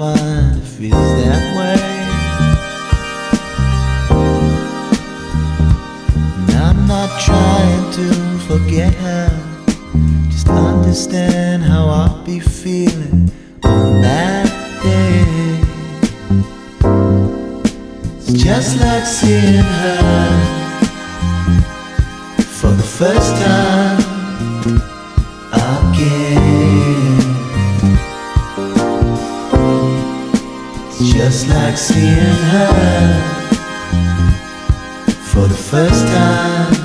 find it feels that way. And I'm not trying to forget her, just understand how I'll be feeling on that day. It's just like seeing her for the first time again. It's just like seeing her for the first time